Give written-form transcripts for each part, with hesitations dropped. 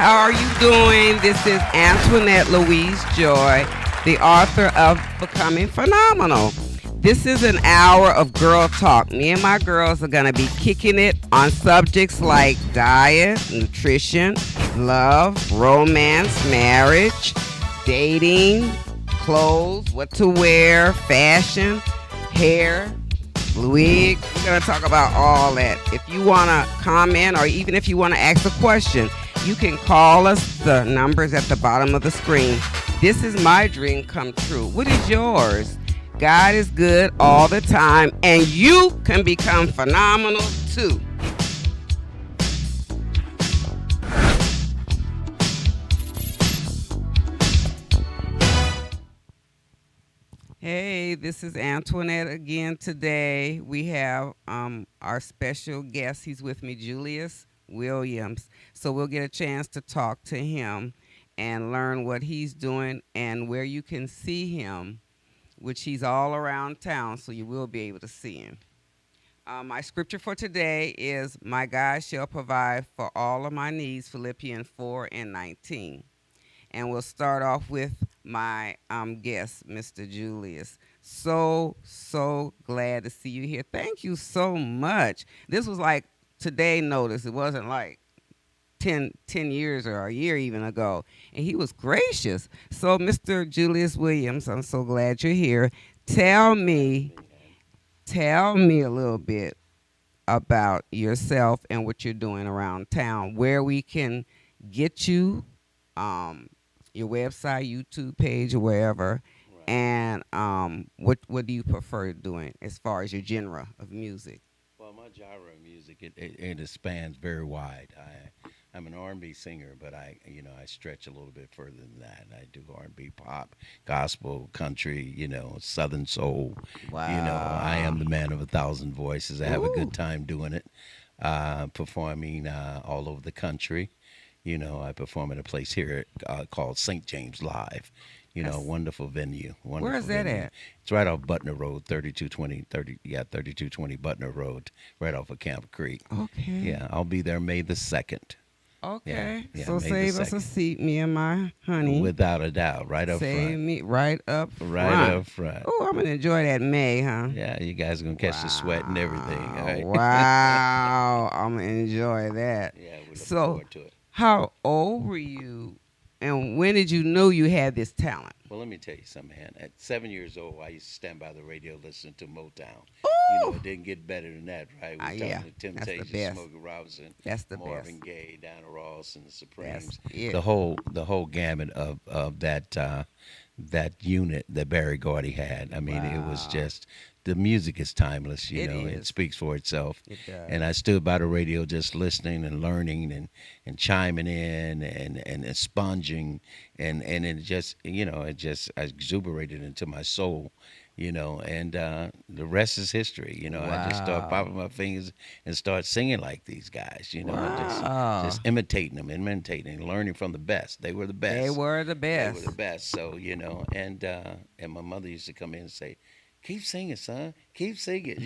How are you doing? This is Antoinette Louise Joy, the author of Becoming Phenomenal. This is an hour of girl talk. Me and my girls are going to be kicking it on subjects like diet, nutrition, love, romance, marriage, dating, clothes, what to wear, fashion, hair, wig. We're going to talk about all that. If you want to comment or even if you want to ask a question, you can call us. The number's at the bottom of the screen. This is my dream come true. What is yours? God is good all the time, and you can become phenomenal too. Hey, this is Antoinette again today. We have our special guest. He's with me, Julius Williams. So we'll get a chance to talk to him and learn what he's doing and where you can see him, which he's all around town, so you will be able to see him. My scripture for today is, my God shall provide for all of my needs, Philippians 4:19. And we'll start off with my guest, Mr. Julius. So glad to see you here. Thank you so much. This was like today notice. It wasn't like 10 years or a year even ago. And he was gracious. So, Mr. Julius Williams, I'm so glad you're here. Tell me a little bit about yourself and what you're doing around town, where we can get you, your website, YouTube page, or wherever, right. And what do you prefer doing as far as your genre of music? Well, my genre of music, it spans very wide. I'm an R&B singer, but I stretch a little bit further than that. I do R&B, pop, gospel, country, Southern soul. Wow. I am the man of 1,000 voices. I have a good Ooh. time doing it, performing all over the country. I perform at a place here called St. James Live. Wonderful venue. Where is that at? It's right off Butner Road, 3220 Butner Road, right off of Camp Creek. Okay. Yeah, I'll be there May the 2nd. Okay. Yeah, So May save us a seat, me and my honey. Without a doubt, right up Save front. me right up front. Right up front. Oh, I'm going to enjoy that May, huh? Yeah, you guys are going to catch the sweat and everything. All right? Wow. I'm going to enjoy that. Yeah, we look So, forward to it. How old were you, and when did you know you had this talent? Well, let me tell you something, man. At 7 years old, I used to stand by the radio listening to Motown. Ooh. It didn't get better than that, right? We're Yeah, talking to that's the Temptations, best. Smokey Robinson, That's the Marvin best. Gaye, Diana Ross, and the Supremes. That's it. The whole gamut of that unit that Barry Gordy had. I mean, It was Wow. just, the music is timeless. It It is. speaks for itself. It does. And I stood by the radio just listening and learning and chiming in and expunging and it just it just exuberated into my soul, and the rest is history. I just start Wow. popping my fingers and start singing like these guys, Wow. just imitating them, imitating, learning from the best. They were the best. They were the They best. were the best. So, and my mother used to come in and say, keep singing, son. Keep singing,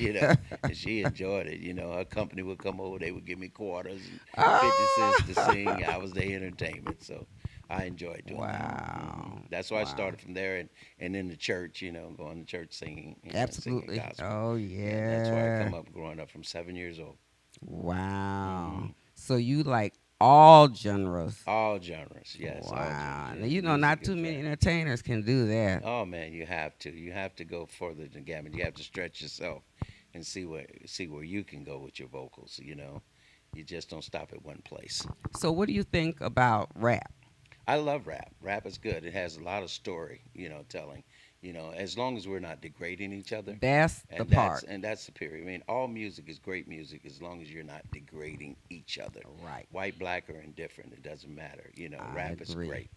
And she enjoyed it. Her company would come over. They would give me quarters and 50 cents to sing. I was their entertainment. So I enjoyed doing that. Wow. That's why I Wow. started from there and in the church, going to church singing. Absolutely. Singing gospel. Oh, And that's where I yeah. come up growing up from 7 years old. Wow. Mhm. So you like all genres. All genres, yes. all Wow. genres. Now, Music not is too many that. entertainers can do that. Oh man, you have to. You have to go further than gamut. You have to stretch yourself and see where you can go with your vocals. You just don't stop at one place. So what do you think about rap? I love rap. Rap is good. It has a lot of story, telling. As long as we're not degrading each other. That's the part. And that's superior. I mean, all music is great music as long as you're not degrading each other. Right. White, black, or indifferent, it doesn't matter. I Rap is agree. great.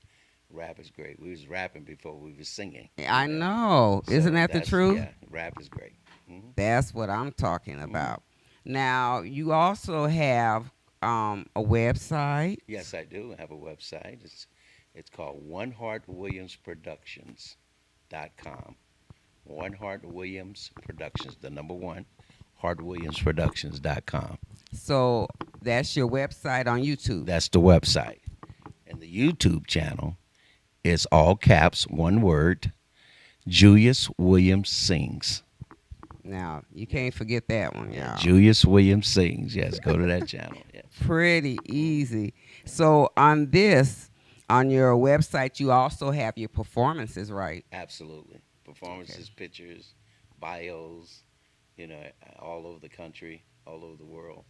Rap is great. We was rapping before we was singing. I know. Isn't that the truth? Yeah, rap is great. That's what I'm talking about. Now, you also have a website. Yes, I do. I have a website. It's called One Heart Williams Productions.com. One Heart Williams Productions, the number one, HeartWilliamsProductions.com. So that's your website on YouTube. That's the website. YouTube channel is all caps, one word, Julius Williams Sings. Now, you can't forget that one, y'all. Julius Williams Sings. Yes, go to that channel. Yes. Pretty easy. So on your website, you also have your performances, right? Absolutely. Performances, pictures, bios, all over the country, all over the world.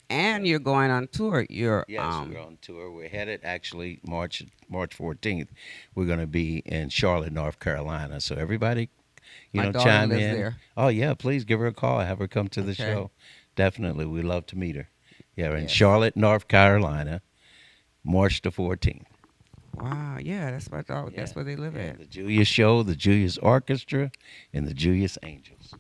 And you're going on tour. Yes, we're on tour. We're headed actually March 14th. We're going to be in Charlotte, North Carolina. So everybody, My daughter chime lives in. there. Oh yeah, please give her a call. Have her come to the Okay. show. Definitely, we'd love to meet her. Yeah, we're in Yes. Charlotte, North Carolina, March the 14th. Wow, yeah, that's my daughter. Yeah, That's where they live yeah, at. the Julius Show, the Julius Orchestra, and the Julius Angels.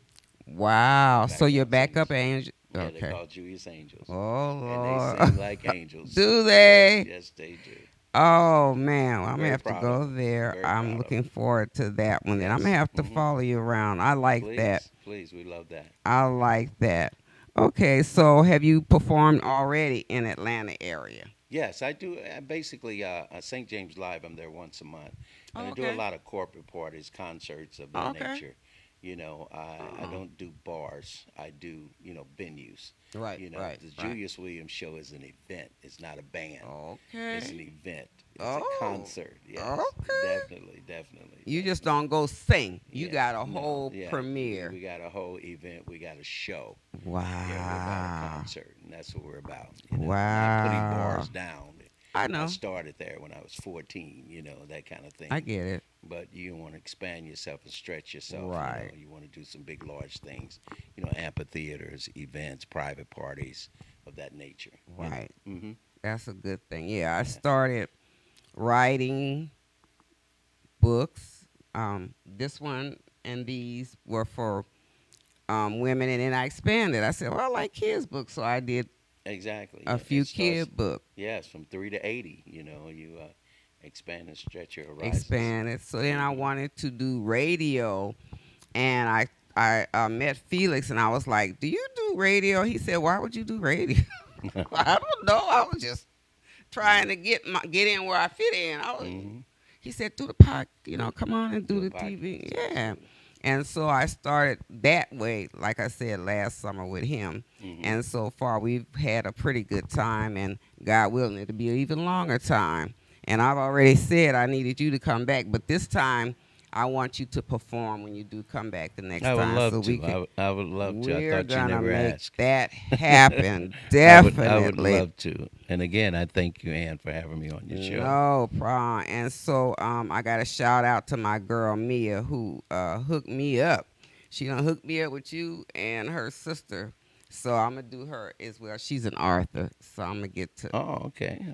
Wow. So you're Backup backup angel. Yeah, they're Okay. called Julius Angels. Oh And Lord. they sing like angels. Do they? Yes, they do. Oh man, well, I'm Very gonna have to proud go of 'em. there. Very proud I'm of looking forward to that one. Then I'm gonna Yes. have to Mhm. follow you around. I like Please, that. please, we love that. I like that. Okay, so have you performed already in Atlanta area? Yes, I do. Basically, St. James Live, I'm there once a month. And Oh, I do a okay. lot of corporate parties, concerts of that Okay. nature. I don't do bars. I do, venues. Right, The right. Julius Williams Show is an event. It's not a band. Okay. It's an event. It's Oh, a concert. Yes, okay. definitely. You just don't go sing. You Yes, got a no, whole yeah, premiere. We got a whole event. We got a show. Wow. Yeah, we're about a concert, and that's what we're about. Not putting Wow. bars down. I know. I started there when I was 14, that kind of thing. I get it. But you want to expand yourself and stretch yourself. Right. You want to do some big, large things. Amphitheaters, events, private parties of that nature. Right. Mm-hmm. That's a good thing. Yeah, I started writing books. This one and these were for women, and then I expanded. I said, well, I like kids' books, so I did Exactly. a few kid books. Yes, from 3 to 80. You expand and stretch your horizons. Expanded. So then I wanted to do radio, and I met Felix, and I was like, "Do you do radio?" He said, "Why would you do radio?" I don't know. I was just trying to get in where I fit in. Mhm. He said, "Do the pod, come on and do Do a the TV." podcast. Yeah. And so I started that way, like I said, last summer with him. Mhm. And so far, we've had a pretty good time, and God willing, it'll be an even longer time. And I've already said I needed you to come back, but this time I want you to perform when you do come back the next I would time. love so to. we can, I would love to. I we're thought you gonna never make asked. that happen. I Definitely. would love to. And again, I thank you, Ann, for having me on your show. No problem. And so I got a shout out to my girl Mia who hooked me up. She done hooked me up with you and her sister. So I'm gonna do her as well. She's an author, so I'm gonna get to Oh, okay.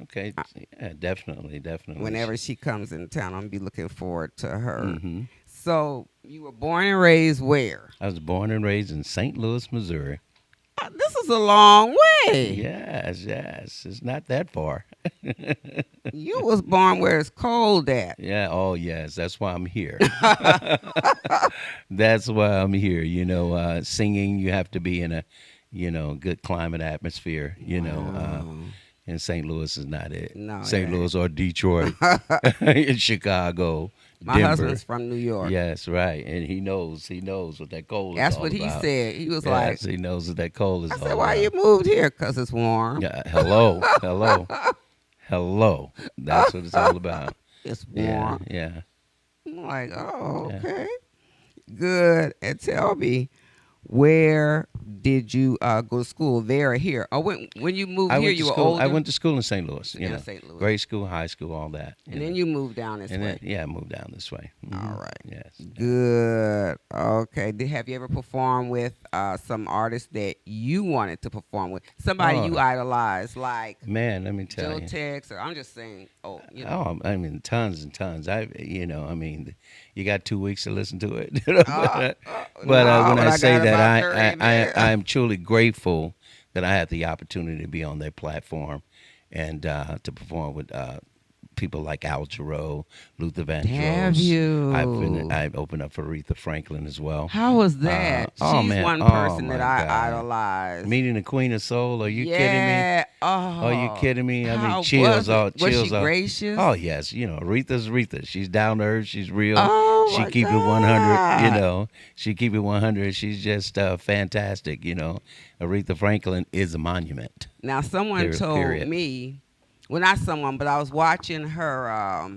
Yeah, definitely. whenever she comes in town. I'm gonna be looking forward to her. Hmm. So you were born and raised where? I was born and raised in St. Louis, Missouri. This is a long way. Yes. It's not that far. You was born where it's cold at. Yeah. Oh, yes. That's why I'm here. That's why I'm here. Singing, you have to be in a, good climate atmosphere. Wow. And St. Louis is not it. No, St. it ain't. Louis or Detroit, Chicago, My Denver. husband's from New York. Yes, right, and he knows what that cold That's is all what he about. said. He was Yes, like, he knows what that cold is I all said, why about. you moved here? Because it's warm. Yeah, hello. That's what it's all about. It's warm. Yeah. I'm like, oh, Yeah. okay. Good. And tell me, where did you go to school? There or here? Oh, when you moved I here, went you to were school. older? I went to school in St. Louis. in St. Louis. Grade school, high school, all that. And then you moved down this and way. then, I moved down this way. Mhm. All right. Yes. Good. Okay. Have you ever performed with some artists that you wanted to perform with? Somebody Oh. you idolized, like Man, let me tell Joe you. Tex, or I'm just saying, Oh, I mean, tons and tons. You got 2 weeks to listen to it. But when I say got that, about 30 minutes. I'm truly grateful that I had the opportunity to be on their platform and to perform with people like Al Jarreau, Luther Vandross. Have you? I've opened up for Aretha Franklin as well. How was that? oh, She's man. one Oh, person my that I God. idolize. Meeting the Queen of Soul? Are you kidding me? Yeah. Oh, Are you kidding me? I mean, how chills was it? all, Was she chills all. gracious? Oh yes, Aretha's Aretha. She's down to earth. She's real. Oh She my keep it 100. God. She keep it 100. She's just fantastic. Aretha Franklin is a monument. Now, someone There, told period. me, well, not someone, but I was watching her.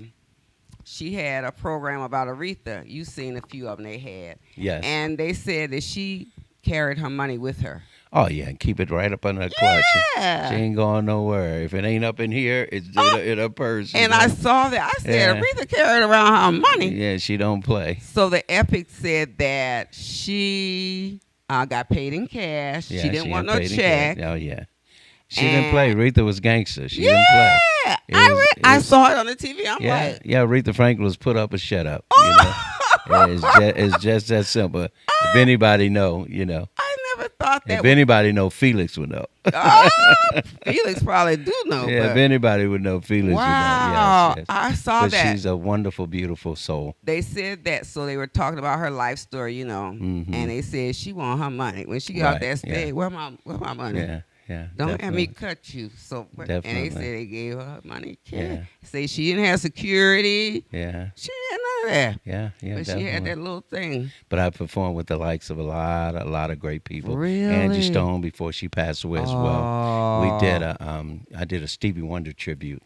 She had a program about Aretha. You seen a few of them they had, Yes. and they said that she carried her money with her. Oh yeah, keep it right up in her clutch. Yeah. She ain't going nowhere. If it ain't up in here, it's in her purse. And I saw that. I said, Yeah. Aretha carried around her money. Yeah, she don't play. So the Epic said that she got paid in cash. Yeah, she didn't want got no paid in check. cash. Oh yeah, she didn't play. And- Aretha was gangster. She Yeah, didn't play. It I, was- re- it I was- saw it on the TV. I'm Yeah, like, yeah. Aretha Franklin was put up or shut up. oh, It's just that simple. If anybody know, I never thought that. if anybody know, Felix would know. Oh, Felix probably do know. Yeah, if but anybody would know, Felix wow, would know. Yes, yes. I saw But that. she's a wonderful, beautiful soul. They said that, so they were talking about her life story, Mhm. and they said she want her money when she got Right, that stage. yeah. Where my money? Yeah, yeah. Don't have definitely. me cut you. So, and Definitely. they said they gave her money. Yeah. Say she didn't have security. Yeah, She didn't none of that. yeah, yeah. But she definitely. had that little thing. But I performed with the likes of a lot of great people. Really? Angie Stone before she passed away as well. Oh. We did I did a Stevie Wonder tribute.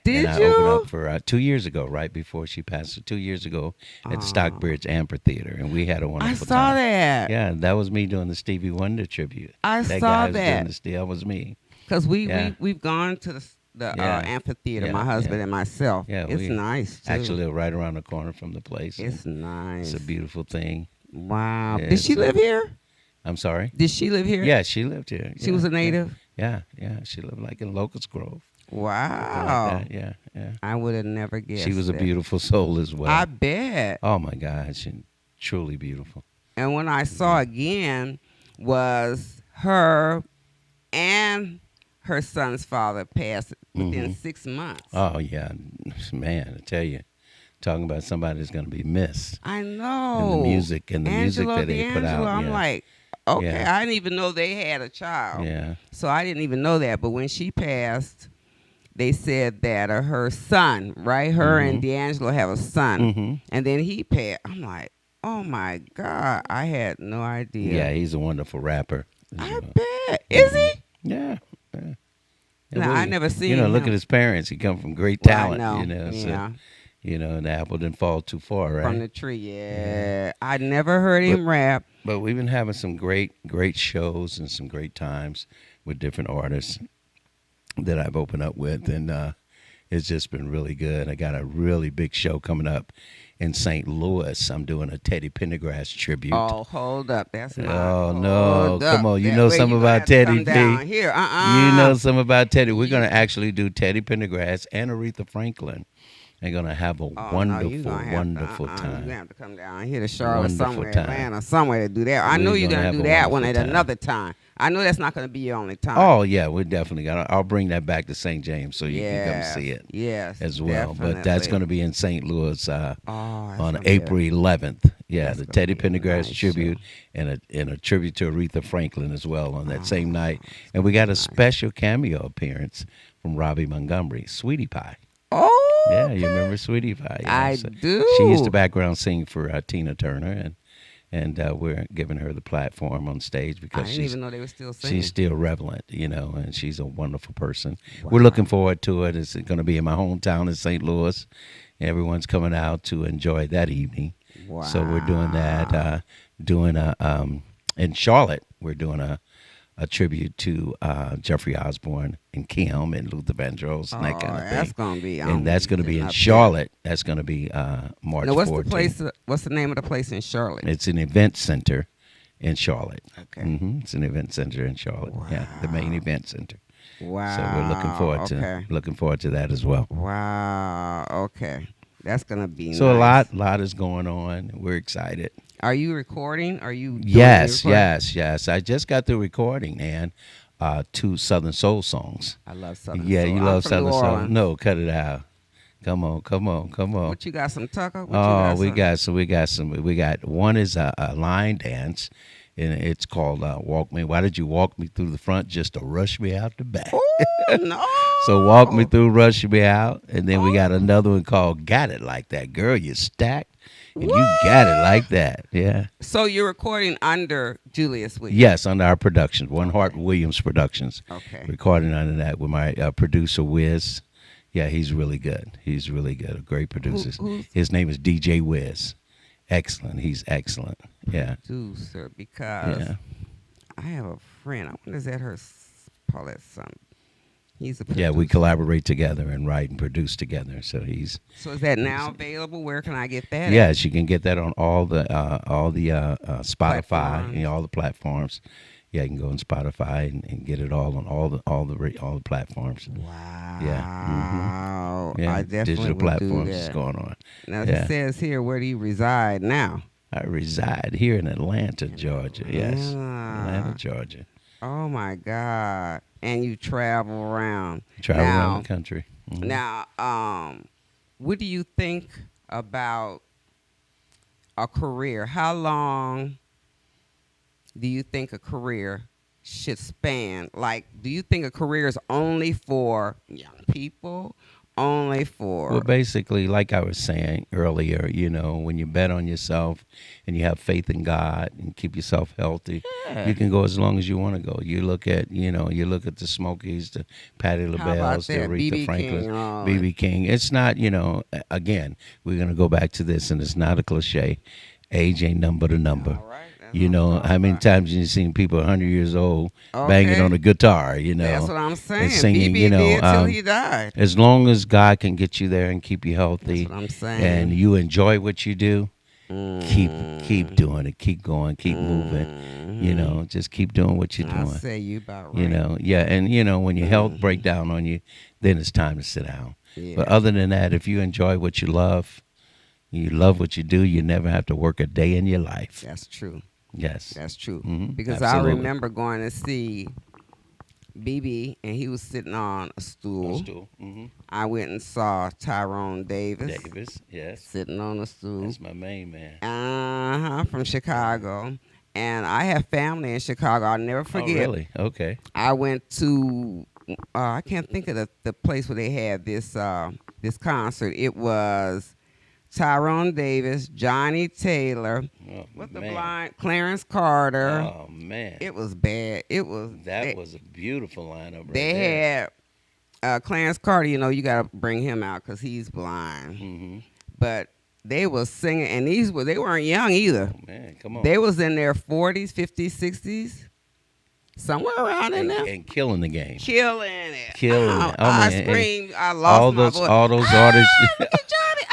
Did and I you? opened up for 2 years ago, right before she passed. 2 years ago at the Stockbridge Amphitheater, and we had a wonderful I saw time. that. Yeah, that was me doing the Stevie Wonder tribute. I that saw guy was that. doing that was me. Because Yeah. we've gone to the Yeah. amphitheater, Yeah, my husband yeah. and myself. Yeah, it's we nice too. Actually, live right around the corner from the place. It's nice. It's a beautiful thing. Wow. Yeah, Did she it's, live here? I'm sorry. Did she live here? Yeah, she lived here. She Yeah, was a yeah. native? Yeah, yeah. She lived like in Locust Grove. Wow. Like that. Yeah, yeah. I would have never guessed. She was a that. beautiful soul as well. I bet. Oh my God, she truly beautiful. And when I saw again was her and her son's father passed within 6 months. Oh yeah, man, I tell you, talking about somebody that's gonna be missed. I And know. the music Angela that they put D'Angelo, out. I'm yeah. like, okay, Yeah. I didn't even know they had a child. Yeah. So I didn't even know that. But when she passed, they said that her son, right? Her and D'Angelo have a son. hmm And then he passed. I'm like, oh my God, I had no idea. Yeah, he's a wonderful rapper. I know. bet. Is he? Yeah. Yeah. No, well, I never seen look him. at his parents. He come from great Well, talent. I know. So, Yeah. and the apple didn't fall too far, right? From the tree, yeah. I never heard him rap. But we've been having some great shows and some great times with different artists that I've opened up with, and it's just been really good. I got a really big show coming up in St. Louis. I'm doing a Teddy Pendergrass tribute. Oh, hold up. That's not. Oh, no. Hold up. Come on. You That know way something you gonna about have to come Teddy P. down here. You know something about Teddy. We're going to actually do Teddy Pendergrass and Aretha Franklin. They're going to have a wonderful, wonderful You're time. going to have to come down here to Charlotte, Wonderful somewhere, time. Atlanta, somewhere to do that. I know We're you're gonna going to have do a that one at wonderful time. another time. I know that's not going to be your only time. Oh, yeah. We're definitely going to. I'll bring that back to St. James so you can come see it Yes. as well. But that's going to be in St. Louis on April 11th. Yeah, That's the gonna Teddy be a Pendergrass nice tribute and a tribute to Aretha Franklin as well on that same night. And we got a special cameo appearance from Robbie Montgomery, Sweetie Pie. Oh, Yeah, you remember Sweetie Pie? Yeah, I do. She used to background sing for Tina Turner, and we're giving her the platform on stage I because didn't even know they were still singing. she's still relevant, and she's a wonderful person. We're looking forward to it. It's going to be in my hometown in St. Louis. Everyone's coming out to enjoy that evening. Wow. So we're doing that. In Charlotte, we're doing a tribute to Jeffrey Osborne and Kim and Luther Vandross and that kind of That's thing. going to be. And that's going to be in up there. Charlotte. That's going to be March Now, what's 14th. the place? What's the name of the place in Charlotte? It's an event center in Charlotte. Okay. It's an event center in Charlotte. Yeah, the main event center. Wow. So we're looking forward to that as well. Wow. Okay. That's gonna be. So nice. a lot is going on. We're excited. Are you recording? Are you? doing Yes, the recording? yes. I just got through recording, and 2 Southern Soul songs. I love Southern Yeah, Soul. you I'm love from Southern New Soul. Orleans. No, cut it out. Come on. What you got? Some Tucker? What you Oh, got we got one is a line dance, and it's called "Walk Me." Why did you walk me through the front just to rush me out the back? Oh no! So walk me through, rush me out, and then we got another one called "Got It Like That." Girl, you stacked, and you got it like that. Yeah. So you're recording under Julius Williams? Yes, under our productions, One Heart Williams Productions. Okay. Recording under that with my producer Wiz. Yeah, he's really good. He's really good. A great producer. His name is DJ Wiz. Excellent. He's excellent. Yeah. Producer, because Yeah. I have a friend. I wonder is that her Paulette's son? He's a producer. Yeah, we collaborate together and write and produce together. So he's. So is that now available? Where can I get that? Yes, you can get that on all the Spotify Platforms. and all the platforms. Yeah, you can go on Spotify and get it all on all the platforms. Wow. Yeah, I definitely digital will platforms do is that. going on. Now Yeah. it says here, where do you reside now? I reside here in Atlanta, Georgia. Yes, Ah. Atlanta, Georgia. Oh my God! And you travel around. Travel now, around the country. Mhm. Now, what do you think about a career? How long do you think a career should span? Like, do you think a career is only for young people? Only for Well, basically, like I was saying earlier, when you bet on yourself and you have faith in God and keep yourself healthy, Yeah. you can go as long as you want to go. You look at the Smokies, the Patti How about LaBelle's, the that? Aretha B.B. King Franklins, and all B.B. King. It's not, again, we're going to go back to this, and it's not a cliche. Age ain't nothing but a number. All right, that's what I'm talking How many about. times you seen people 100 years old banging Okay. on a guitar, That's what I'm saying. singing, BB did till he died. as long as God can get you there and keep you healthy, That's what I'm saying. and you enjoy what you do, keep Mm. doing it, keep going, keep moving. Just keep doing what you're I doing. say you about right. And when your health break down on you, then it's time to sit down. Yeah. But other than that, if you enjoy what you love what you do, you never have to work a day in your life. That's true. Yes. That's true. Mhm. Because Absolutely. I remember going to see BB, and he was sitting on a stool. Mm-hmm. I went and saw Tyrone Davis, Yes. sitting on a stool. That's my main man. From Chicago. And I have family in Chicago. I'll never forget. Oh, really? Okay. I went to I can't think of the place where they had this concert. It was Tyrone Davis, Johnny Taylor, Oh, with the man. blind Clarence Carter. Oh man. It was bad. It was That was a beautiful lineup right they there. had Clarence Carter. You got to bring him out because he's blind. Mm-hmm. But they was singing, and they weren't young either. Oh, man, come on. They was in their 40s, 50s, 60s, somewhere around in there. and killing the game. Killing it. Killing Oh, it. Oh, I man, screamed. I lost all my those voice. all those artists Look at Johnny.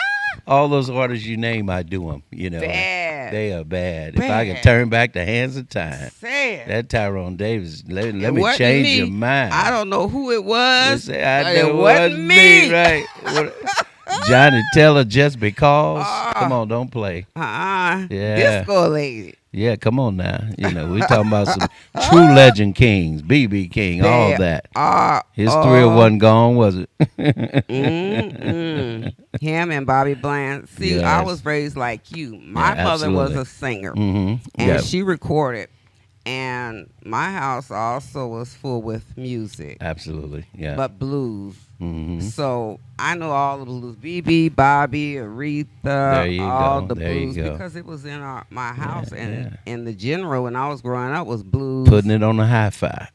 all those artists you name, I do them. Bad. They are bad. If I can Bad. turn back the hands of time, Sad. that Tyrone Davis. Let It me wasn't change me. your mind. I don't know who it was. You say, I but know it wasn't me. right? Johnny Teller, just because. Ah. Come on, don't play. Yeah. Yeah. Disco lady. Yeah, come on now. We talking about some true legend kings, BB King, all They that. are. His thrill wasn't gone, was it? Him and Bobby Bland. See, I Yes. was raised like you. My Yeah, mother was absolutely. a singer, Mm-hmm. and Yeah, she recorded. And my house also was full with music, absolutely. Yeah. but blues. hmm So I know all the blues. BB, Bobby, Aretha, There you all go, the there you blues go. because it was in my house, Yeah, and yeah. in the general when I was growing up was blues. Putting it on the hi-fi.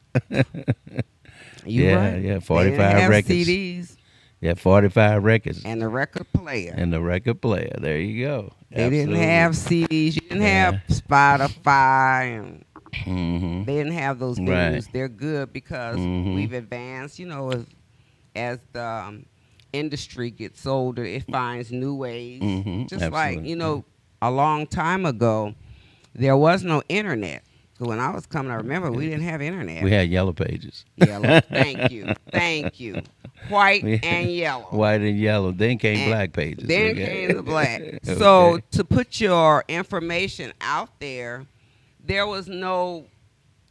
You yeah, right. yeah, They 45 didn't have records. CDs Yeah, 45 records and the record player. and the record player. There you go. They didn't have CDs. You didn't have Spotify, and hmm they didn't have those Right. venues. They're good because Mhm. we've advanced. As the industry gets older, it finds new ways. Mhm, Just like absolutely. a long time ago, there was no internet. So when I was coming, I remember we didn't have internet. We had yellow pages. Yellow. Thank you. White We- and yellow. White and yellow. Then came And black pages. Then okay? came the black. Okay. So to put your information out there, there was no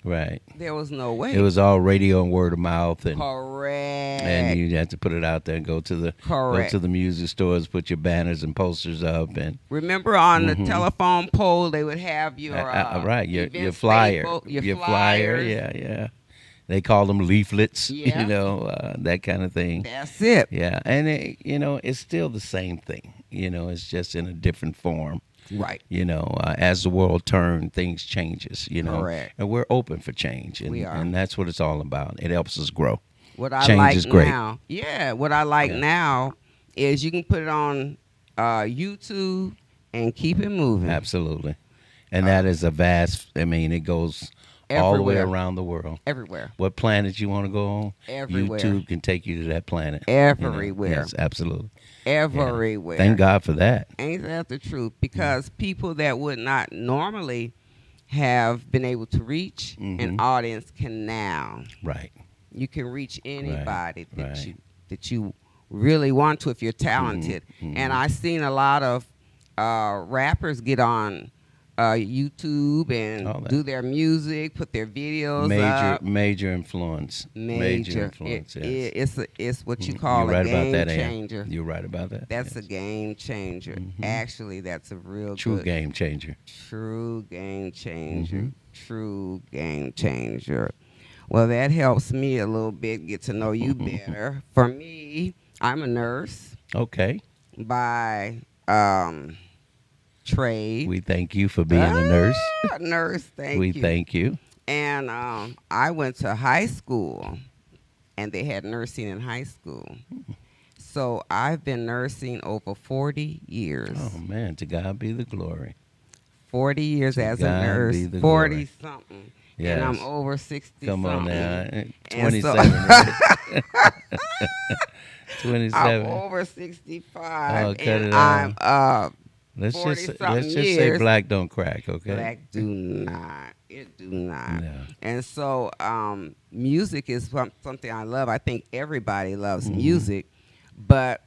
Right. There was no way. It was all radio and word of mouth, and Correct. you had to put it out there and go to Correct. the music stores, put your banners and posters up, and Remember on the Mhm. telephone pole, they would have your right, your event flyer, staple, your flyer, flyers. yeah. They call them leaflets, Yeah. that kind of thing. That's it. Yeah, and it's still the same thing. It's just in a different form. Right. As the world turns, things changes. Correct. And we're open for change, and We are. and that's what it's all about. It helps us grow. What I Change like is great. now, what I like Yeah. now is you can put it on YouTube and keep it moving. Absolutely, and that is a vast. I mean, it goes all the way Everywhere. around the world. Everywhere. What planet you want to go on? Everywhere. YouTube can take you to that planet. Everywhere. Yes, absolutely. Everywhere. Thank God for that. Ain't that the truth? Because people that would not normally have been able to reach an Mhm. audience can now. Right. You can reach anybody right. that you really want to if you're talented. Mhm. And I've seen a lot of rappers get on YouTube All and that. do their music, put their videos up. Major influence. Major influence. Yes. It's what you Mhm. call You're a right game about that, Ann. changer. You're right about that. That's yes. a game changer. Mhm. Actually, that's a real True good, game changer. true game changer. Mhm. True game changer. Well, that helps me a little bit get to know you better. For me, I'm a nurse Okay. by trade. We thank you for being a nurse. Nurse, thank We you. thank you. And I went to high school, and they had nursing in high school. So I've been nursing over 40 years. Oh man, to God be the glory. 40 years To as a God nurse. be the 40 glory. something. Yes. And I'm over 60 Come on something. now. And 27. so- right? I'm 27. over 65. Oh, cut and it I'm Let's 40-something just say years. black don't crack, okay? black do not. It do not. No. And so music is something I love. I think everybody loves Mhm. music, but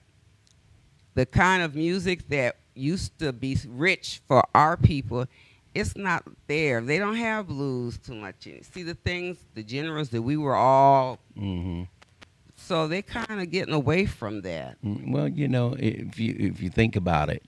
the kind of music that used to be rich for our people, it's not there. They don't have blues too much in it. See, the genres that we were all, Mm-hmm. so they kind of getting away from that. Well, if you think about it,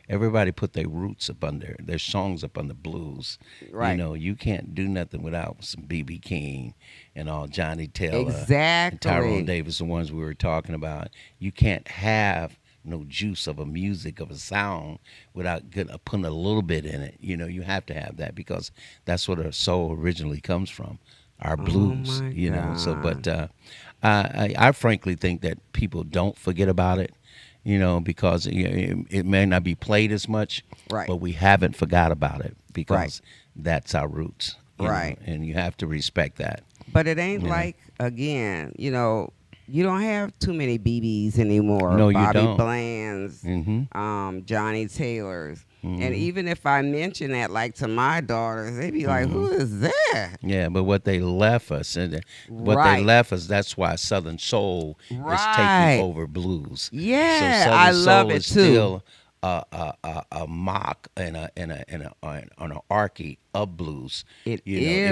everybody put their roots up under their songs up under blues. Right. You can't do nothing without some B.B. King and all Johnny Taylor, and Exactly. Tyrone Davis, the ones we were talking about. You can't have no juice of a music of a sound without putting a little bit in it. You have to have that because that's where the soul originally comes from, our blues. my So, God. but I frankly think that people don't forget about it. Because it may not be played as much, Right. but we haven't forgot about it because Right. that's our roots. Right. And you have to respect that. But it ain't Yeah. like, again, you don't have too many BBs anymore. No, you Bobby don't. Bland's, Mm-hmm. Johnny Taylor's. Mhm. And even if I mention that, like, to my daughters, they be like, who is that? Yeah, but what they left us, that's why Southern Soul is Right. taking over blues. Yeah, Southern I love Soul it, is too. Still a mock and an archy of blues. It if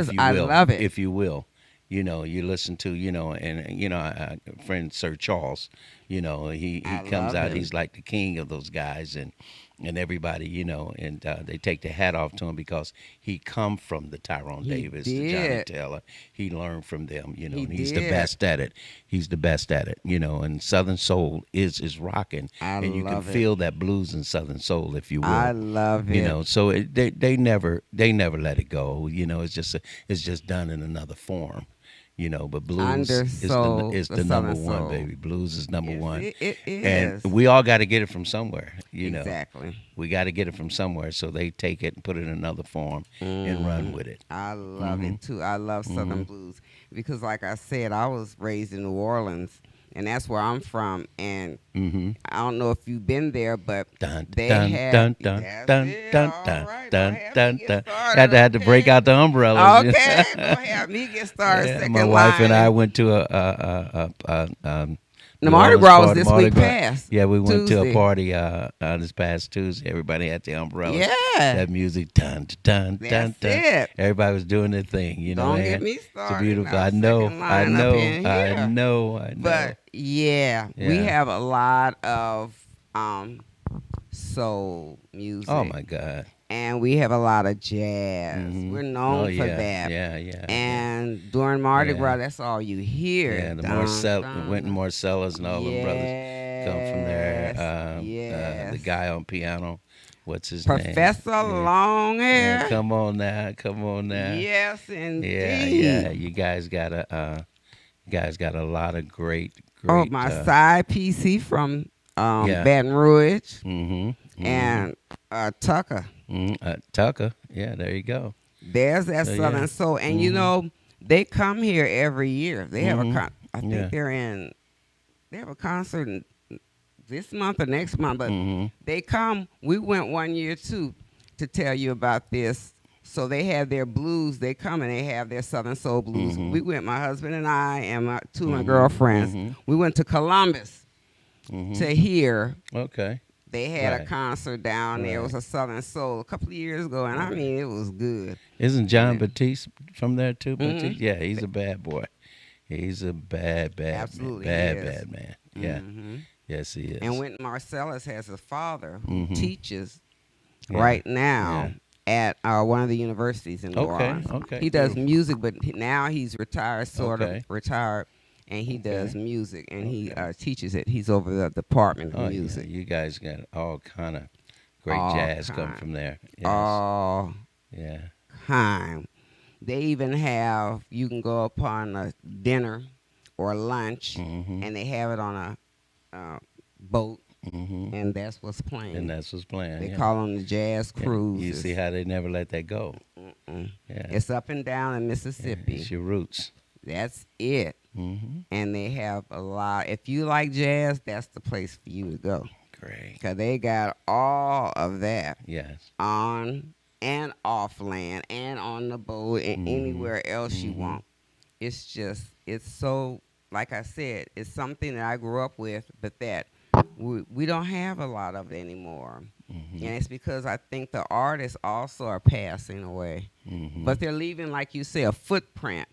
is. you I will, love it. If you will, you listen to a friend Sir Charles. He I comes love out. him. He's like the king of those guys and everybody, and they take the hat off to him because he come from the Tyrone He Davis, the Johnny did. Taylor. He learned from them, He and he's the did. best at it. He's the best at it, and Southern Soul is rocking, I and you can love it. feel that blues and Southern Soul, if you will. I love it. So they never let it go. It's just done in another form. But blues Under is soul, the the number Southern one, soul. baby. Blues is number Yes, one. It And is. we all got to get it from somewhere, Exactly. We got to get it from somewhere, so they take it and put it in another form and run with it. I love Mm-hmm. it too. I love Southern blues because, like I said, I was raised in New Orleans, and that's where I'm from. And Mm-hmm. I don't know if you've been there, but Dun they dun had dun dun That's dun it. dun All dun right. dun Don't have dun me get dun. started, Had to break okay? out the umbrellas. Okay, don't have me get started. Yeah, Second my wife and I line. went to The New Mardi Orleans Gras was party, this Mardi week Gras. past. Yeah, we went to a Tuesday. party this past Tuesday. Everybody had the umbrellas. Yeah. That music, dun dun dun That's dun. it. Everybody was doing their thing. You know, Don't man. get me It's a started. beautiful. Now, I know. second I line up know. in I here. know. I know. But yeah, we Yeah. have a lot of soul music. Oh my God. And we have a lot of jazz. Mhm. We're known Oh, for yeah. that. Yeah. And during Mardi Yeah. Gras, that's all you hear. Yeah, the Dun, Wynton dun. Marcellus and all them brothers come from there. Yes. The guy on piano, what's his Professor name? Longhair. Yeah, come on now. Yes, indeed. Yeah. You guys got a lot of great. Oh, my side PC from Yeah. Baton Rouge Mm-hmm. and Tucker. Tucker. Yeah, there you go. There's that So, Southern yeah. Soul, and you Mhm. know they come here every year. They have Mhm. I think Yeah. they have a concert this month or next month, but Mhm. they come. We went one year too to tell you about this. So they have their blues. They come and they have their Southern Soul blues. Mhm. We went, my husband and I, and two of my Mhm. girlfriends. Mhm. We went to Columbus Mhm. to hear. Okay. They had a Right. concert down there. It Right. was a Southern Soul a couple of years ago, and I mean, it was good. Isn't John Yeah. Batiste from there too? Mhm. Batiste? Yeah, he's a bad boy. He's a bad Absolutely man. he is. Bad man. Yeah. Mhm. Yes, he is. And Wynton Marcellus has a father who Mhm. teaches Yeah. right now at one of the universities in New Orleans. Okay. He does beautiful. music, but now he's retired, sort Okay. of retired, and he Okay. does music, and he Okay. teaches it. He's over the department of Oh, music. yeah. You guys got all kind of great All jazz come kind. from there. Yes. All Yeah. kind. They even have, you can go upon a dinner or lunch, Mm-hmm. and they have it on a boat, Mm-hmm. and that's what's playing. And that's what's playing. They yeah. call them the jazz Yeah. cruises. You see how they never let that go. Mm-mm. Yeah. It's up and down in Yeah, Mississippi. it's your roots. That's it. Mm-hmm. And they have a lot. If you like jazz, that's the place for you to go. Great. Because they got all of that Yes. on and off land and on the boat and Mhm. anywhere else you Mhm. want. It's just, it's so, like I said, it's something that I grew up with, but that we don't have a lot of it anymore. Mm-hmm. And it's because I think the artists also are passing away. Mm-hmm. But they're leaving, like you say, a footprint.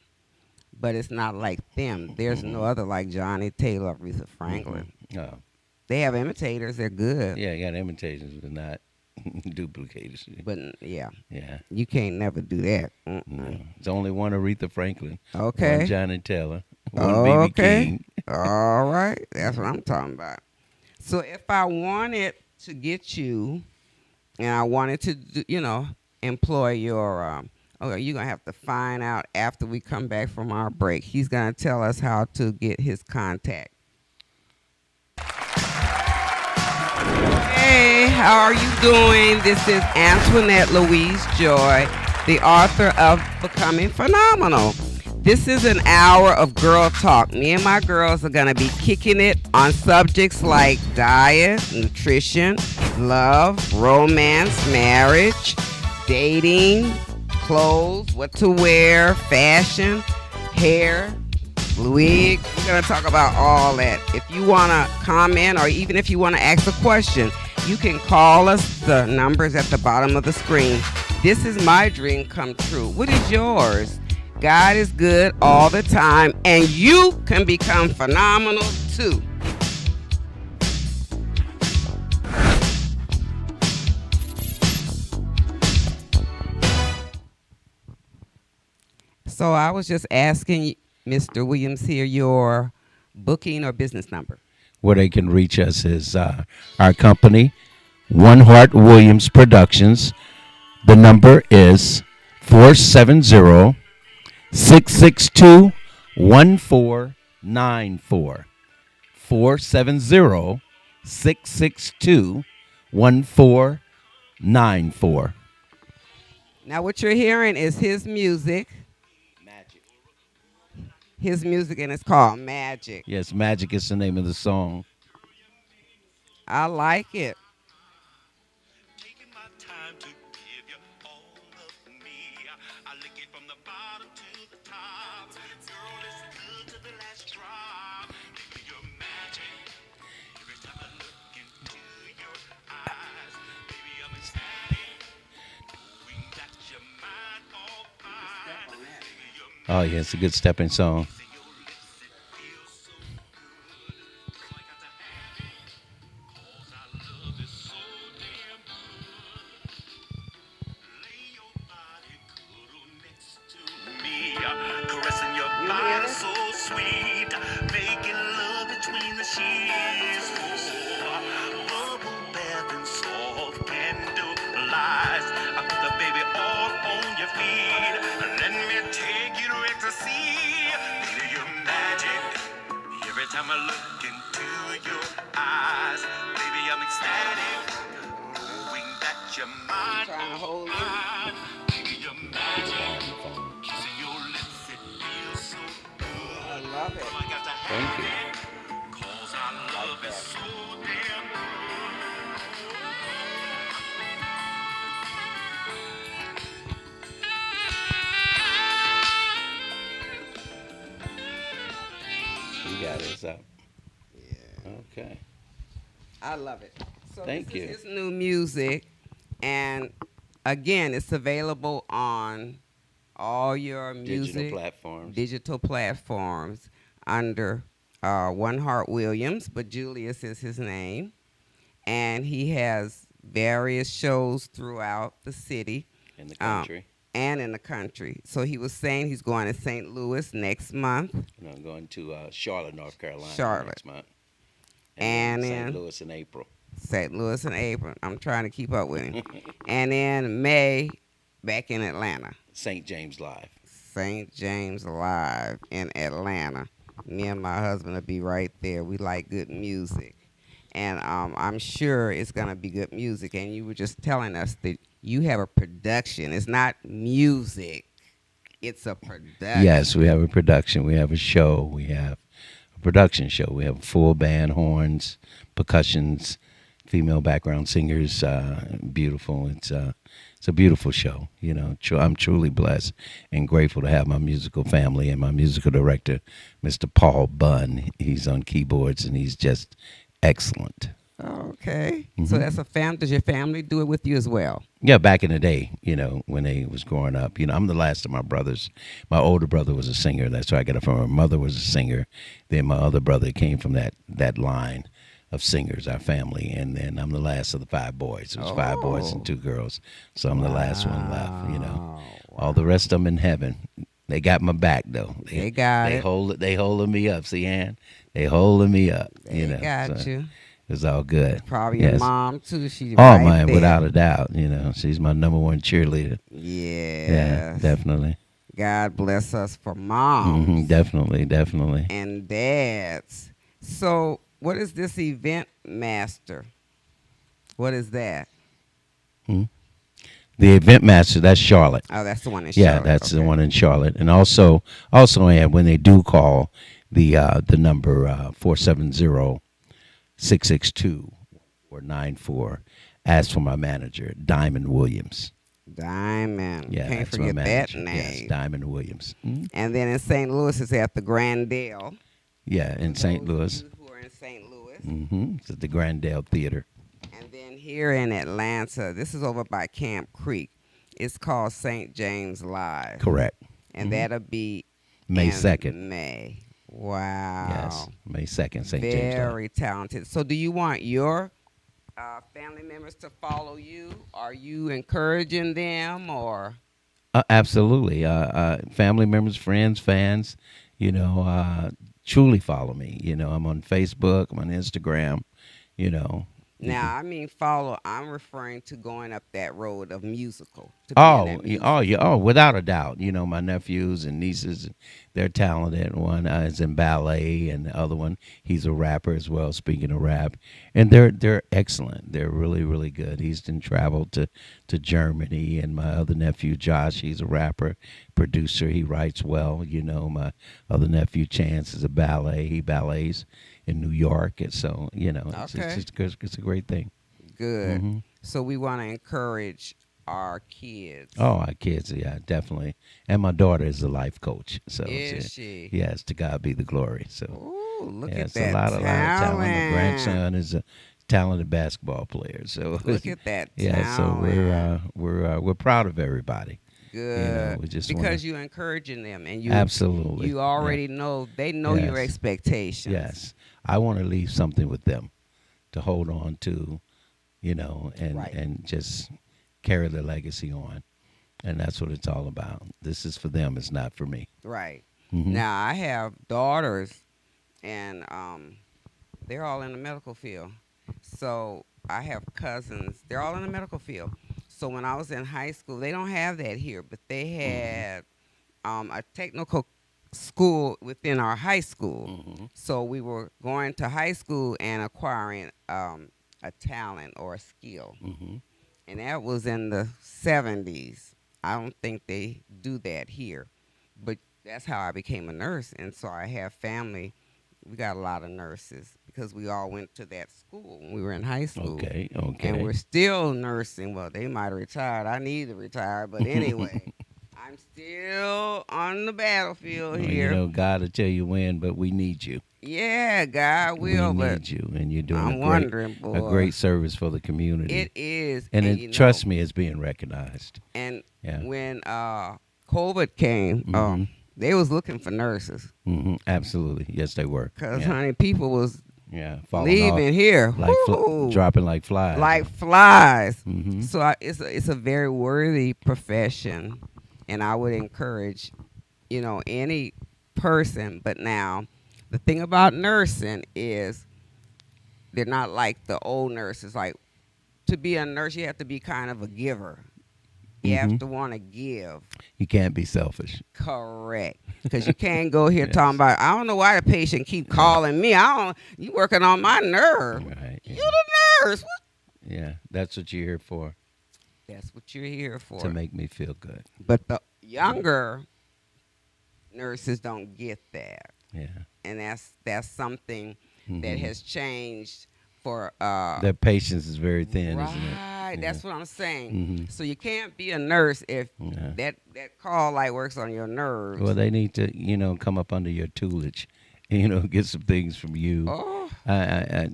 But it's not like them. There's no other like Johnny Taylor, Aretha Franklin. Oh. They have imitators. They're good. Yeah, you got imitations, but not duplicators. But yeah, Yeah. you can't never do that. Mm-mm. No. It's only one Aretha Franklin, Okay. one Johnny Taylor, one Okay. B.B. King. All right. That's what I'm talking about. So if I wanted to get you and I wanted to, employ your, you're going to have to find out after we come back from our break. He's going to tell us how to get his contact. Hey, how are you doing? This is Antoinette Louise Joy, the author of Becoming Phenomenal. This is an hour of girl talk. Me and my girls are going to be kicking it on subjects like diet, nutrition, love, romance, marriage, dating, clothes, what to wear, fashion, hair, wig. We're going to talk about all that. If you want to comment or even if you want to ask a question, you can call us. The numbers at the bottom of the screen. This is my dream come true. What is yours? God is good all the time, and you can become phenomenal too. So I was just asking Mr. Williams here your booking or business number. Where they can reach us is our company, One Heart Williams Productions. The number is 470-662-1494. 470-662-1494. Now what you're hearing is his music. Magic. His music, and it's called Magic. Yes, Magic is the name of the song. I like it. Taking my time to give you all of me. I lick it from the bottom to the top. Girl, it's good to the last drop. Baby, you're magic. Oh yeah, it's a good stepping song. Caressing your You hear body it? so sweet, making love between the sheets. Oh, bubble bath and soft candle lights. I put the baby all on your feet. Let me take you to ecstasy. Baby, you're magic. Every time I look into your eyes, baby, I'm ecstatic. Knowing that you're mine, Trying to hold it. mine. Baby, you're Put your magic. hand on the phone. Kissing your lips, it feels so I good. love it. Well, I got to Thank have you. it, 'cause our love is so damn You got it. It's up. Yeah. Okay. I love it. So Thank this you. is his new music, and again, it's available on all your Digital music platforms. digital platforms under One Heart Williams, but Julius is his name, and he has various shows throughout the city In the um, country. and in the country. So he was saying he's going to St. Louis next month, And I'm going to Charlotte, North Carolina Charlotte. next month. And then then- St. Louis in April. St. Louis and April. I'm trying to keep up with him. And then May, back in Atlanta. St. James Live. St. James Live in Atlanta. Me and my husband will be right there. We like good music. And I'm sure it's going to be good music. And you were just telling us that you have a production. It's not music, it's a production. Yes, we have a production. We have a show. We have a production show. We have a full band, horns, percussions, female background singers. Beautiful. It's a beautiful show. You know, I'm truly blessed and grateful to have my musical family and my musical director, Mr. Paul Bunn. He's on keyboards and he's just excellent. Okay. Mm-hmm. So that's a fam. Does your family do it with you as well? Yeah, back in the day, you know, when they was growing up, you know, I'm the last of my brothers. My older brother was a singer. That's where I got it from. My mother was a singer. Then my other brother came from that line of singers, our family. And then I'm the last of the 5 boys. It was 5 boys and 2 girls. So I'm the last one left, you know. All the rest of them in heaven. They got my back, though. They got they it. They holding me up. See, Ann? They holding me up, you They know. got so you. It's all good. Probably your Yes. mom too. She's Oh, right man, there. without a doubt. You know, she's my number one cheerleader. Yes. Yeah, definitely. God bless us for moms Definitely. and dads. So, what is this event master? What is that? The event master, that's Charlotte. Oh, that's the one in Yeah, Charlotte. that's the Okay. one in Charlotte. And also, and when they do call the number 470-662 or 94, ask for my manager, Diamond Williams. Diamond. Yeah, Can't that's my forget that manager. name. Yes, Diamond Williams. Mhm. And then in St. Louis, it's at the Grandale. Yeah, in St. Those Louis. of you who are in St. Louis. It's at the Grandale Theater. And then here in Atlanta, this is over by Camp Creek. It's called St. James Live. Correct. And that'll be May in 2nd. May. Wow. Yes, May 2nd, St. James Live. Very talented. So, do you want your family members to follow you? Are you encouraging them, or? Absolutely. Family members, friends, fans, you know, truly follow me. You know, I'm on Facebook, I'm on Instagram, you know. Now, I mean, follow. I'm referring to going up that road of musical. To be in that musical. Without a doubt. You know, my nephews and nieces, they're talented. One is in ballet, and the other one, he's a rapper as well. Speaking of rap, and they're excellent. They're really, really good. He's been traveled to Germany, and my other nephew Josh, he's a rapper, producer. He writes well. You know, my other nephew Chance is a ballet. He ballets in New York, and so you know, it's a great thing. Good. Mm-hmm. So we want to encourage our kids. Oh, our kids, yeah, definitely. And my daughter is a life coach. So Is she? Yes, to God be the glory. So Ooh, look yeah, at it's that a lot of talent. talent. My grandson is a talented basketball player. So Look at that yeah, talent. so we're proud of everybody. Good. We just because you're encouraging them, and you absolutely. you already know they know your Yes. expectations. Yes, I want to leave something with them to hold on to, and Right. and just carry the legacy on, and that's what it's all about. This is for them. It's not for me. Right. Mhm. Now I have daughters, and they're all in the medical field. So I have cousins. They're all in the medical field. So when I was in high school, they don't have that here, but they had a technical school within our high school. Mhm. So we were going to high school and acquiring a talent or a skill. Mhm. And that was in the 70s. I don't think they do that here. But that's how I became a nurse. And so I have family. We got a lot of nurses because we all went to that school when we were in high school. Okay. And we're still nursing. Well, they might have retired. I need to retire. But anyway, I'm still on the battlefield Well, here. God will tell you when, but we need you. Yeah, God will. We But need you, and you're doing I'm a wondering, boy. great service for the community. It is. and you know, trust me, it's being recognized. And Yeah. when COVID came, Mhm. they was looking for nurses Absolutely. Yes, they were. because, yeah. honey, people was Falling leaving off here like whoo, dropping like flies. like flies. Mhm. So it's a very worthy profession, and I would encourage, any person. But now, the thing about nursing is they're not like the old nurses. Like, to be a nurse, you have to be kind of a giver. You have Mhm. to want to give. You can't be selfish. Correct. Because you can't go here Yes. talking about, I don't know why the patient keep calling me. You working on my nerve. Right. You Yeah. the nurse. What? Yeah. That's what you're here for, That's what you're here for. to make me feel good. But the younger nurses don't get that. Yeah. And that's something that Mhm. has changed for Their patience is very thin, right. isn't it? That's what I'm saying. Mhm. So you can't be a nurse if Yeah. that call light works on your nerves. Well, they need to, come up under your tutelage, and, get some things from you. oh, I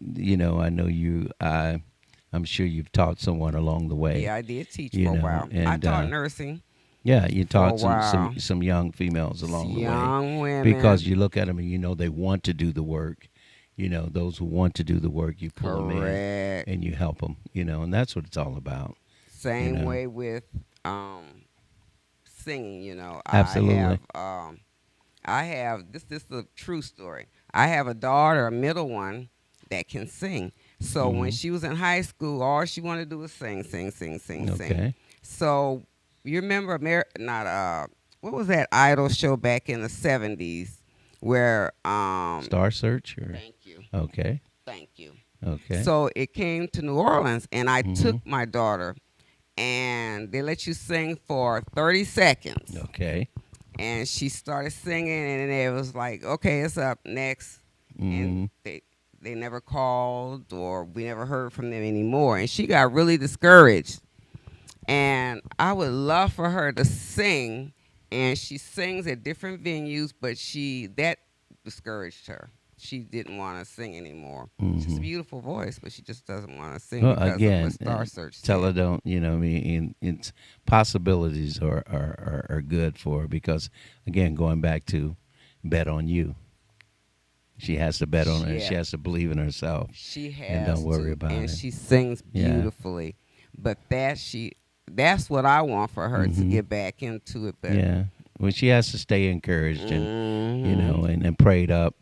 know you. I'm sure you've taught someone along the way. yeah, I did teach you for a know, while. I and, taught nursing. Yeah, you taught a while. some young females along the way. Young women. Because you look at them and they want to do the work. Those who want to do the work, you pull them in correct. and you help them. And that's what it's all about. Same know. way with singing. Absolutely. I have this is a true story. I have a daughter, a middle one, that can sing. So when Mhm. she was in high school, all she wanted to do was sing, sing, sing, sing, sing. Okay. So you remember what was that Idol show back in the 70s where Star Search or thank you. okay. Thank you. Okay. So it came to New Orleans, and I Mhm. took my daughter, and they let you sing for 30 seconds. Okay. And she started singing, and it was like, okay, it's up next. Mhm. And they never called, or we never heard from them anymore. And she got really discouraged. And I would love for her to sing, and she sings at different venues, but that discouraged her. She didn't want to sing anymore. She's a Mhm. beautiful voice, but she just doesn't want to sing Well, because again, of what Star Search tell her said. don't. It's possibilities are good for her because again, going back to bet on you. She has to bet on her. Yeah. She has to believe in herself. She has And don't worry to, about and it. she sings Yeah. beautifully. But that's what I want for her to Mhm. get back into it. But Yeah. Well, she has to stay encouraged and Mhm. and prayed up,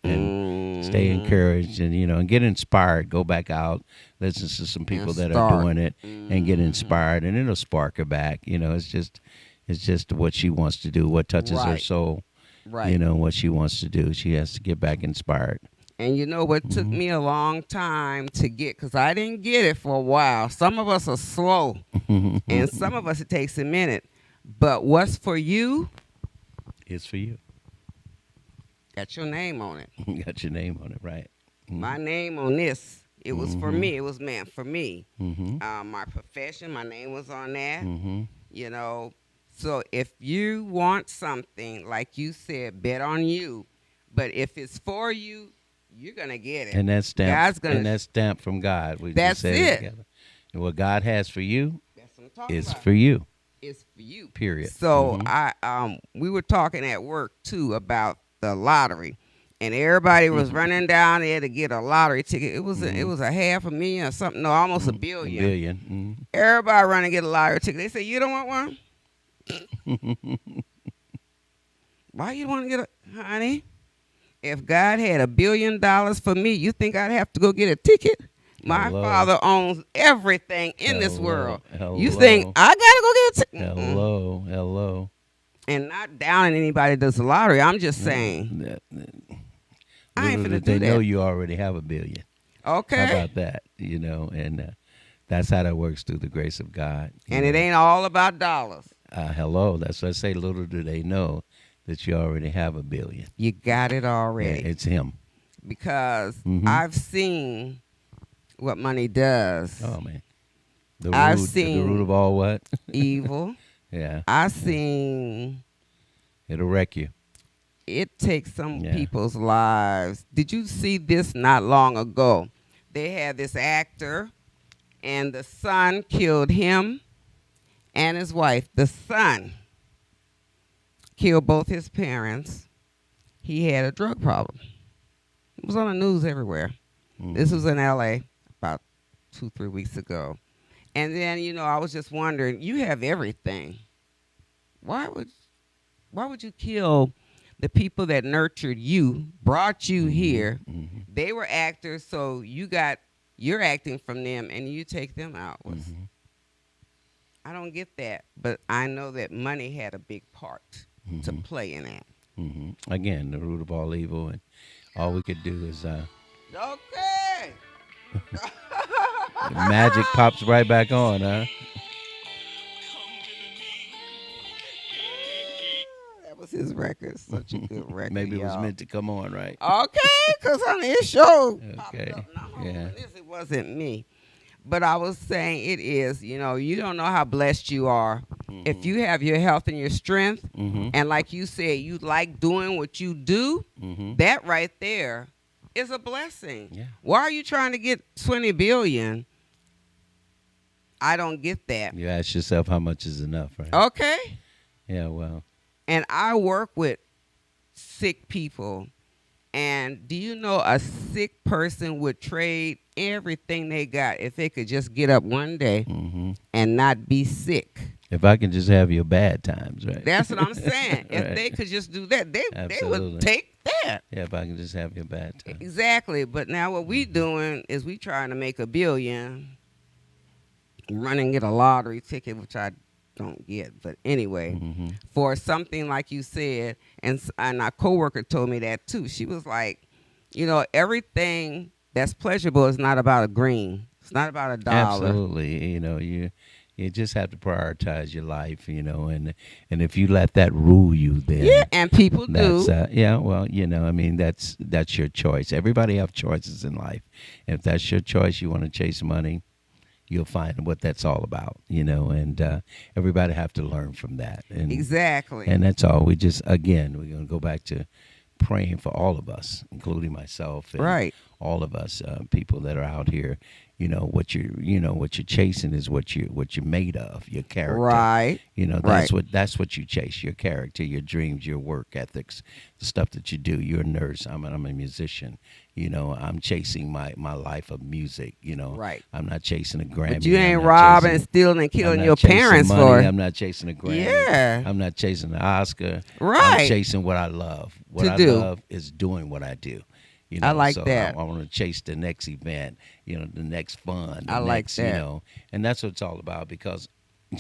and stay Mhm. encouraged and and get inspired. Go back out, listen to some people that are start. doing it, and get Mhm. inspired, and it'll spark her back. It's just what she wants to do, what touches her Right. soul. Right. What she wants to do. She has to get back inspired. And you know what took Mhm. me a long time to get, because I didn't get it for a while. Some of us are slow, and some of us it takes a minute. But what's for you, It's for you. got your name on it. You got your name on it, right? My name on this, it was for Mhm. me. It was meant for me. Mm-hmm. My profession, my name was on that. Mm-hmm. So if you want something, like you said, bet on you. But if it's for you, you're gonna get it. And that stamp, God's gonna- and that stamp from God. We just That's said it. together. And what God has for you That's what I'm talking is about. for you. It's for you. Period. So Mhm. we were talking at work too about the lottery, and everybody was running down there to get a lottery ticket. It was it was a $500,000 or something, no, almost a A billion. billion. Everybody running to get a lottery ticket. They say, you don't want one? Mhm. Why you want to get a, honey? If God had $1 billion for me, you think I'd have to go get a ticket? My Hello. Father owns everything in this world. Hello. You think I gotta go get a ticket? Hello. Hello. And not downing anybody that does the lottery. I'm just saying. I ain't Little finna did they do know that. you already have $1 billion. How Okay. about that? You know, and that's how that works through the grace of God. And it ain't all about dollars. Hello. That's what I say. Little do they know that you already have $1 billion. You got it Yeah, already. it's him. Because Mhm. I've seen what money does. Oh man. The I've root, the seen- root of all what? Evil. Yeah. I've seen It'll wreck you. it takes some Yeah. people's lives. Did you see this not long ago? They had this actor, and the son killed him and his wife. The son killed both his parents. He had a drug problem. It was on the news everywhere. This was in LA about 2-3 weeks ago. And then, I was just wondering, you have everything. Why would you kill the people that nurtured you, brought you here? Mhm. They were actors, so you're acting from them, and you take them out. Mhm. I don't get that, but I know that money had a big part to Mhm. play in that. Mhm. Again, the root of all evil, and all we could do is Okay. magic pops right back on, huh? That was his record. Such a good record. Maybe it was y'all. meant to come on, right? Okay, because on his show, Okay, yeah. it wasn't me. But I was saying it is, you don't know how blessed you are. If you have your health and your strength, Mhm. and like you said, you like doing what you do, Mhm. that right there is a blessing. Yeah. Why are you trying to get 20 billion? I don't get that. You ask yourself how much is enough, right? Okay. Yeah, well. And I work with sick people. And do you know a sick person would trade everything they got if they could just get up one day Mhm. and not be sick? If I can just have your bad times, right? That's what I'm saying. If Right. they could just do that, they Absolutely. would take that. Yeah, if I can just have your bad times. Exactly. But now what we doing is we trying to make $1 billion, run and get a lottery ticket, which I don't get. But anyway, Mhm. for something like you said, and our coworker told me that too. She was like, everything that's pleasurable is not about a green. It's not about a dollar. Absolutely. You just have to prioritize your life, and if you let that rule you, then Yeah, and people do. that's well, that's your choice. Everybody have choices in life. If that's your choice, you want to chase money, you'll find what that's all about, and everybody have to learn from that. And Exactly. and that's all. We're going to go back to praying for all of us, including myself, and Right. all of us, people that are out here. What you're chasing is what you're made of, your character. Right. That's Right. that's what you chase, your character, your dreams, your work ethics, the stuff that you do. You're a nurse. I'm a musician. I'm chasing my life of music. Right. I'm not chasing a Grammy. But you I'm ain't not robbing and chasing- stealing and I'm killing not your chasing parents money. for. I'm not chasing a Grammy. Yeah. I'm not chasing an Oscar. Right. I'm chasing what I love. What To I do. love is doing what I do. I like so that. I want to chase the next event, the next fun. The I like next, that. and that's what it's all about, because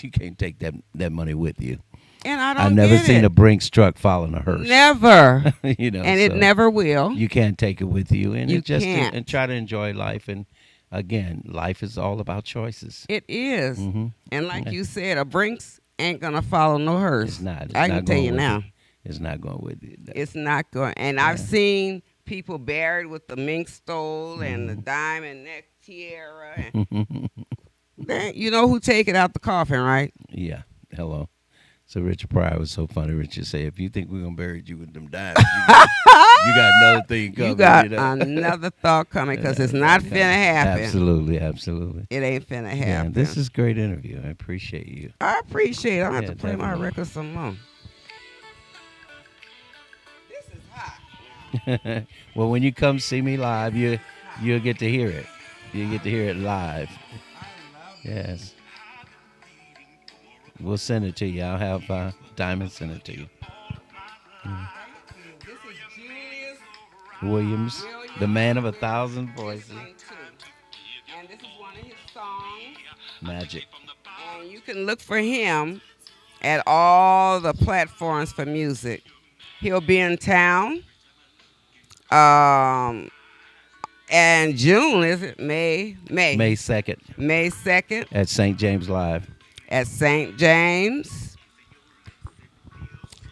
you can't take that money with you. And I don't I've never get seen it. a Brinks truck following a hearse. Never. And It never will. You can't take it with you, and You it just can't. and try to enjoy life. And again, life is all about choices. It is. Mhm. And like Yeah. you said, a Brinks ain't going to follow no hearse. It's not. It's I not can tell going you with now. you. It's not going with you. It's not going. And I've seen people buried with the mink stole and the diamond neck tiara. And you know who take it out the coffin, right? Yeah. Hello. So Richard Pryor was so funny. Richard said, "If you think we're gonna bury you with them diamonds, you got another thing coming. You got know? another thought coming because it's not finna happen. Absolutely, absolutely. It ain't finna happen. Yeah, this is a great interview. I appreciate you. I appreciate it. I have Yeah, to play my definitely. record some more. This is hot. Well, when you come see me live, you'll get to hear it. You get to hear it live. Yes. We'll send it to you. I'll have Diamond send it to you. This is Julius Williams, the man of 1,000 voices. And this is one of his songs. Magic. And you can look for him at all the platforms for music. He'll be in town. And June, is it? May May 2nd May 2nd at St. James Live. at St. James.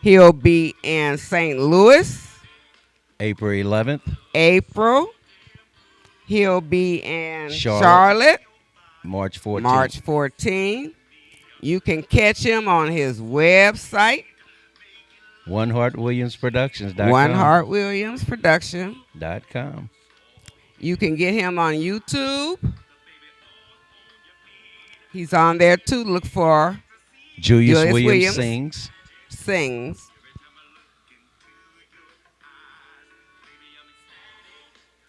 He'll be in St. Louis, April 11th, April. He'll be in Charlotte. Charlotte, March 14th. March 14. You can catch him on his website, OneHeartWilliamsProductions.com. One Heart Williams Production. .com. You can get him on YouTube. He's on there too. Look for Julius Julius Williams Williams. Sings.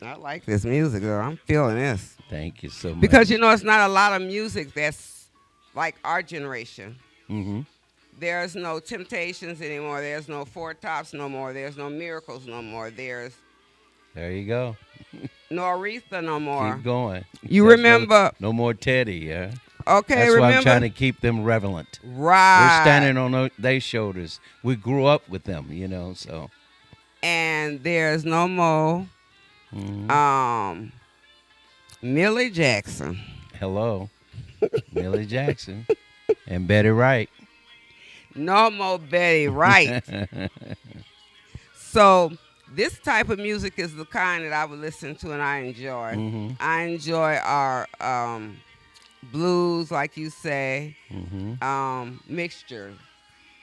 I like this music, though. I'm feeling this. Thank you so much. Because, you know, it's not a lot of music that's like our generation. Mm-hmm. There's no Temptations anymore. There's no Four Tops no more. There's no Miracles no more. There's There you go. no Aretha no more. Keep going. You That's remember? No more Teddy, yeah? Okay, That's remember? why I'm trying to keep them relevant. Right. We're standing on their shoulders. We grew up with them, you know, so. And there's no more Mhm. Millie Jackson. Hello. Millie Jackson and Betty Wright. No more Betty Wright. So this type of music is the kind that I would listen to and I enjoy. Mhm. I enjoy our blues, like you say, Mhm. mixture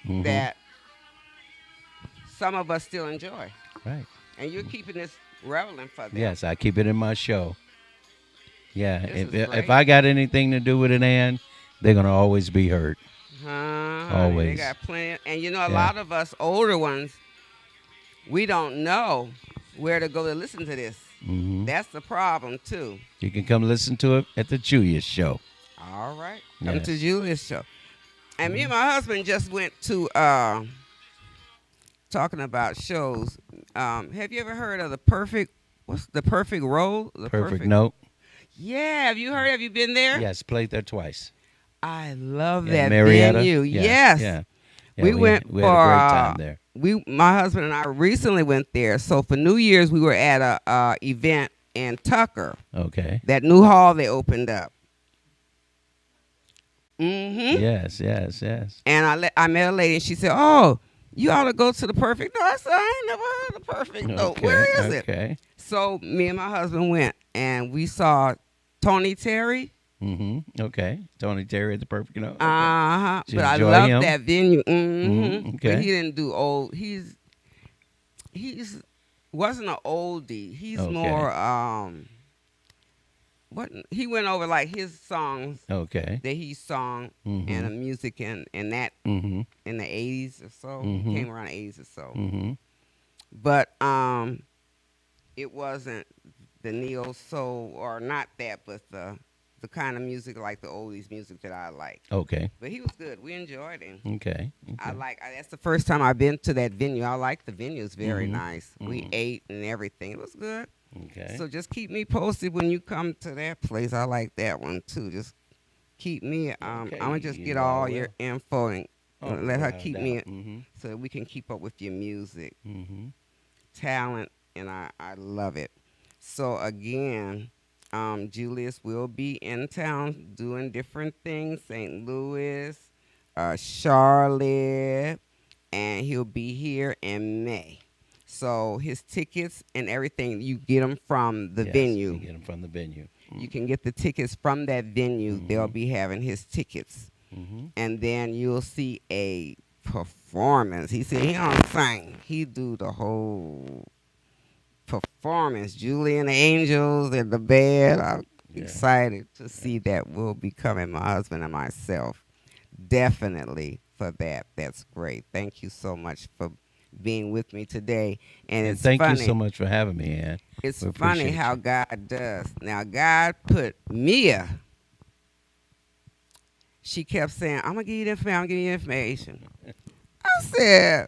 Mhm. that some of us still enjoy. Right. And you're keeping this relevant for them. Yes, I keep it in my show. Yeah, This is if great. I got anything to do with it, Ann, they're gonna always be heard. They Always. got plenty. And you know, a Yeah. lot of us older ones, we don't know where to go to listen to this. Mhm. That's the problem, too. You can come listen to it at the Julius Show. All right. Come Yes. to Julius' show. And me and my husband just went to, talking about shows. Have you ever heard of what's the Perfect Road? The Perfect Note. Yeah, have you heard? Have you been there? Yes, played there twice. I love Yeah, that Marietta. venue. Yeah, Yes. Yeah. Yeah, We went we had a for, great time there. My husband and I recently went there. So for New Year's, we were at a event in Tucker. Okay. That new hall they opened up. Mm-hmm. Yes, yes, yes. And I met a lady, and she said, "Oh, you ought to go to the Perfect Note." I said, "I ain't never heard of Perfect Note. Where is it?" Okay. So me and my husband went, and we saw Tony Terry. Mm-hmm. Okay. Tony Terry at the Perfect Note. Okay. Uh-huh. Did you But I enjoy love him? that venue. Mm-hmm. Okay. But he didn't do old. He's wasn't an oldie. He's Okay. more what he went over like his songs Okay. that he sung Mhm. and the music and that Mm-hmm. in the 80s or so. Mhm. He came around the 80s or so. Mm-hmm. But it wasn't the neo soul or not that, but the kind of music like the oldies music that I like. Okay. But he was good. We enjoyed him. Okay. That's the first time I've been to that venue. I like the venue. It's very Mhm. nice. We Mhm. ate and everything. It was good. Okay. So just keep me posted when you come to that place. I like that one too. Just keep me. Okay, I'm gonna just you get know I all will. your info and let her keep me Mm-hmm. so that we can keep up with your music, Mm-hmm. talent, and I love it. So again, Julius will be in town doing different things. St. Louis, Charlotte, and he'll be here in May. So his tickets and everything, you get them from the venue. You get them from the venue. You can get the tickets from that venue. Mhm. They'll be having his tickets. Mm-hmm. And then you'll see a performance. He said he don't sing. He do the whole performance. Julie and the Angels and the band. I'm Yeah. excited to see that will be coming, my husband and myself. Definitely for that. That's great. Thank you so much for being with me today. And it's thank funny. you so much for having me, Ann. It's We funny appreciate how you. God does. Now, God put Mia. She kept saying, I'm going to give you the information. I'm going to give you the information. I said,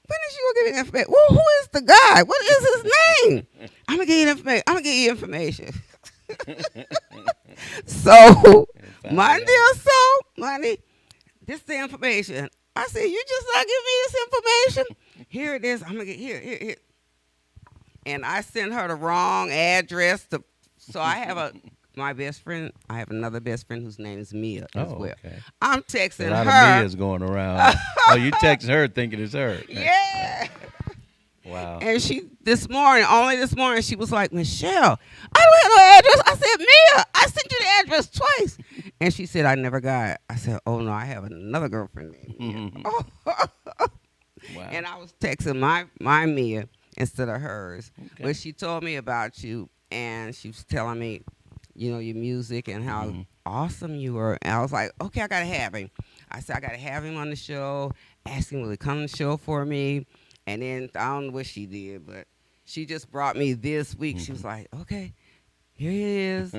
when is you going to give me the information? Well, who is the guy? What is his name? I'm going to give you the information. I'm going to give you information. So, Monday or so, Monday, this is the information. I said, you just not give me this information? Here it is. I'm going to get here. And I sent her the wrong address. So I have my best friend. I have another best friend whose name is Mia as well. Okay. I'm A texting lot her. of Mia's going around. Oh, you text her thinking it's her. Yeah. Wow. And only this morning, she was like, Michelle, I don't have no address. I said, Mia, I sent you the address twice. And she said, I never got it. I said, oh, no, I have another girlfriend named Mia. Wow. And I was texting my Mia instead of hers. Okay. But she told me about you, and she was telling me, your music and how awesome you were. And I was like, okay, I got to have him. I said, I got to have him on the show. Ask him, will he come on the show for me? And then I don't know what she did, but she just brought me this week. She was like, okay, here he is.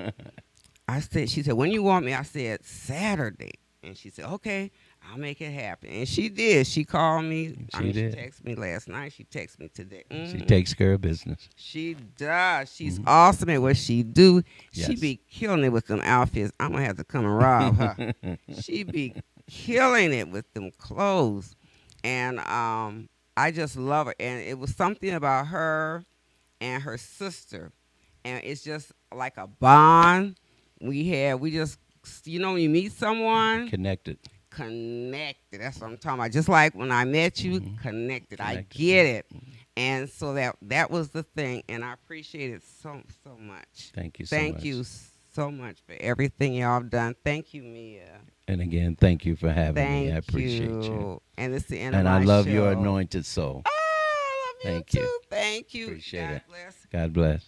She said, when you want me? I said, Saturday. And she said, okay, I'll make it happen. And she did. She called me. She did. She texted me last night. She texted me today. She takes care of business. She does. She's awesome at what she do. She Yes. be killing it with them outfits. I'm going to have to come and rob her. She be killing it with them clothes. And I just love her. And it was something about her and her sister. And it's just like a bond we just, when you meet someone, Connected. connected. That's what I'm talking about. Just like when I met you, connected. I Connected. get it. And so that was the thing. And I appreciate it so much. Thank you so much. Thank you so much for everything y'all have done. Thank you, Mia. And again, thank you for having Thank me. I appreciate you. And it's the end And of my I love show. your anointed soul. Oh, I love Thank you you. too. Thank you. Appreciate God it. bless. God bless.